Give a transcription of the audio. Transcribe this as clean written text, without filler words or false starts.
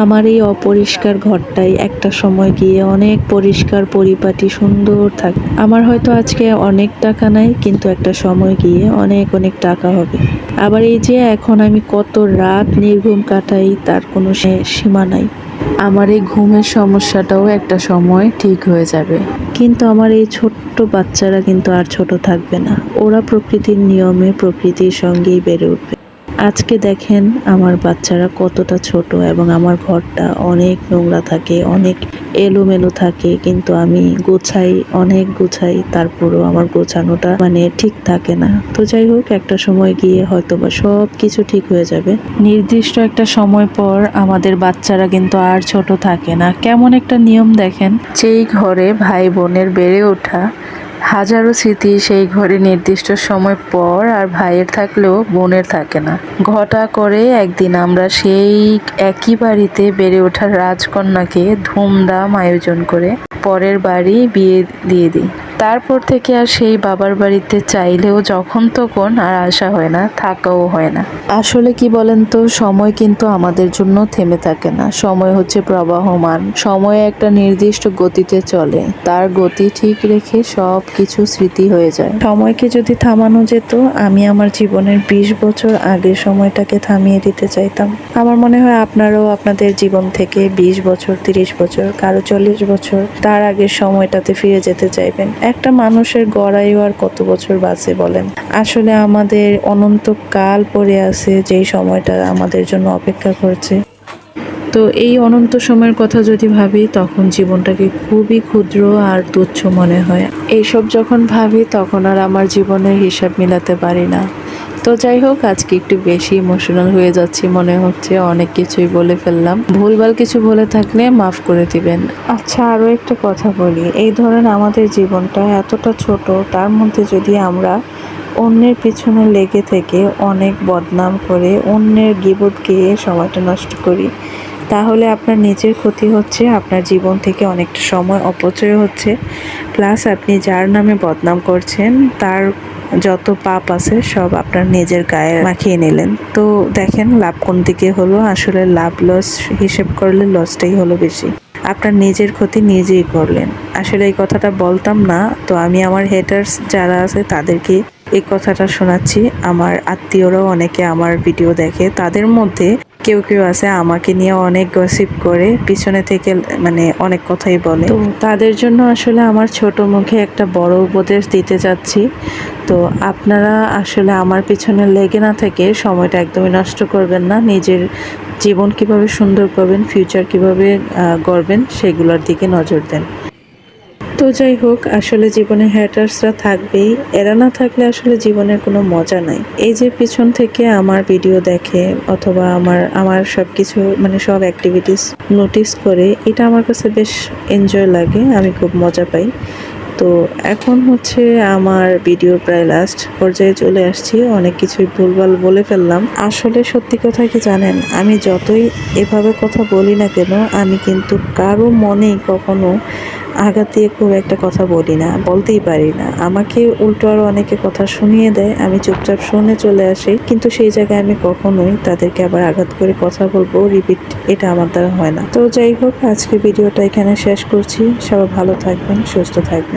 আমার এই অপরিষ্কার ঘরটাই একটা সময় গিয়ে অনেক পরিষ্কার পরিপাটি সুন্দর থাকে। আমার হয়তো আজকে অনেক টাকা নাই, কিন্তু একটা সময় গিয়ে অনেক অনেক টাকা হবে। আবার এই যে এখন আমি কত রাত নির্ঘুম কাটাই তার কোনো সীমা নাই। আমার এই ঘুমের সমস্যাটাও একটা সময় ঠিক হয়ে যাবে, কিন্তু আমার এই ছোট্ট বাচ্চারা কিন্তু আর ছোট থাকবে না। ওরা প্রকৃতির নিয়মে প্রকৃতির সঙ্গেই বেড়ে উঠবে। আজকে দেখেন আমার বাচ্চারা কতটা ছোট এবং আমার ঘরটা অনেক নোংরা থাকে, অনেক এলোমেলো থাকে, কিন্তু আমি অনেক গুছাই, তারপরও আমার গোছানোটা ঠিক থাকে না। তো যাই হোক, একটা সময় গিয়ে হয়তো বা সব কিছু ঠিক হয়ে যাবে। নির্দিষ্ট একটা সময় পর আমাদের বাচ্চারা কিন্তু আর ছোট থাকে না। কেমন একটা নিয়ম দেখেন, যেই ঘরে ভাই বোনের বেড়ে ওঠা, হাজারো স্মৃতি সেই ঘরে নির্দিষ্ট সময় পর আর ভাইয়ের থাকলেও বোনের থাকে না। ঘটা করে একদিন আমরা সেই একই বাড়িতে বেড়ে ওঠা রাজকন্যাকে ধুমধাম আয়োজন করে পরের বাড়ি বিয়ে দিয়ে দিই। তারপর থেকে আর সেই বাবার বাড়িতে চাইলেও যখন তখন আর আসা হয় না, থাকাও হয় না। আসলে কি বলেন তো, সময় কিন্তু আমাদের জন্য থেমে থাকে না। সময় হচ্ছে প্রবাহমান, সময় একটা নির্দিষ্ট গতিতে চলে। তার গতি ঠিক রেখে সব কিছু স্মৃতি হয়ে যায়। সময়কে যদি থামানো যেত, আমি আমার জীবনের 20 বছর আগের সময়টাকে থামিয়ে দিতে চাইতাম। আমার মনে হয় আপনারাও আপনাদের জীবন থেকে 20 বছর, 30 বছর, কারো 40 বছর তার আগের সময়টাতে ফিরে যেতে চাইবেন। একটা মানুষের গড়ায়ু আর কত বছর বাঁচে বলেন? আসলে আমাদের অনন্ত কাল পড়ে আছে, যেই সময়টা আমাদের জন্য অপেক্ষা করছে। তো এই অনন্ত সময়ের কথা যদি ভাবি, তখন জীবনটাকে খুবই ক্ষুদ্র আর তুচ্ছ মনে হয়। এইসব যখন ভাবি, তখন আর আমার জীবনের হিসাব মিলাতে পারি না। তো যাই হোক, আজকে একটু বেশি ইমোশনাল হয়ে যাচ্ছি মনে হচ্ছে, অনেক কিছুই বলে ফেললাম। ভুলভাল কিছু বলে থাকলে মাফ করে দিবেন। আচ্ছা, আরও একটা কথা বলি, এই ধরেন আমাদের জীবনটা এতটা ছোট, তার মধ্যে যদি আমরা অন্যের পিছনে লেগে থেকে অনেক বদনাম করে, অন্যের গীবত গেয়ে সময়টা নষ্ট করি, তাহলে আপনার নিজের ক্ষতি হচ্ছে, আপনার জীবন থেকে অনেকটা সময় অপচয় হচ্ছে, প্লাস আপনি যার নামে বদনাম করছেন তার যত পাপ আছে সব আপনার নিজের গায়ে মাখিয়ে নিলেন। তো দেখেন লাভ কোন দিকে হলো? আসলে লাভ লস হিসেব করলে লসটাই হলো বেশি। আপনার নিজের ক্ষতি নিজেই করলেন। আসলে এই কথাটা বলতাম না, তো আমি আমার হেটার্স যারা আছে তাদেরকে এই কথাটা শোনাচ্ছি। আমার আত্মীয়রাও অনেকে আমার ভিডিও দেখে, তাদের মধ্যে কেউ কেউ আছে আমাকে নিয়ে অনেক গসিপ করে, পিছনে থেকে অনেক কথাই বলে। তো তাদের জন্য আসলে আমার ছোট মুখে একটা বড় উপদেশ দিতে যাচ্ছি। তো আপনারা আসলে আমার পিছনে লেগে না থেকে সময়টা একদমই নষ্ট করবেন না। নিজের জীবন কিভাবে সুন্দর করবেন, ফিউচার কিভাবে গড়বেন, সেগুলোর দিকে নজর দেন। তো যাই হোক, আসলে জীবনে হ্যাটার্সরা থাকবেই, এরা না থাকলে আসলে জীবনের কোনো মজা নাই। এই যে পিছন থেকে আমার ভিডিও দেখে অথবা আমার সব কিছু সব অ্যাক্টিভিটিস নোটিস করে, এটা আমার কাছে বেশ এনজয় লাগে, আমি খুব মজা পাই। তো এখন হচ্ছে আমার ভিডিও প্রায় লাস্ট পর্যায়ে চলে আসছি, অনেক কিছুই ভুলভাল বলে ফেললাম। আসলে সত্যি কথা কি জানেন, আমি যতই এভাবে কথা বলি না কেন, আমি কিন্তু কারো মনেই কখনো আঘাত দিয়ে খুব একটা কথা বলি না, বলতেই পারি না। আমাকে উল্টো আরও অনেকে কথা শুনিয়ে দেয়, আমি চুপচাপ শুনে চলে আসি, কিন্তু সেই জায়গায় আমি কখনোই তাদেরকে আবার আঘাত করে কথা বলবো, রিপিট, এটা আমার দ্বারা হয় না। তো যাই হোক, আজকে ভিডিওটা এখানে শেষ করছি। সবাই ভালো থাকবেন, সুস্থ থাকবেন।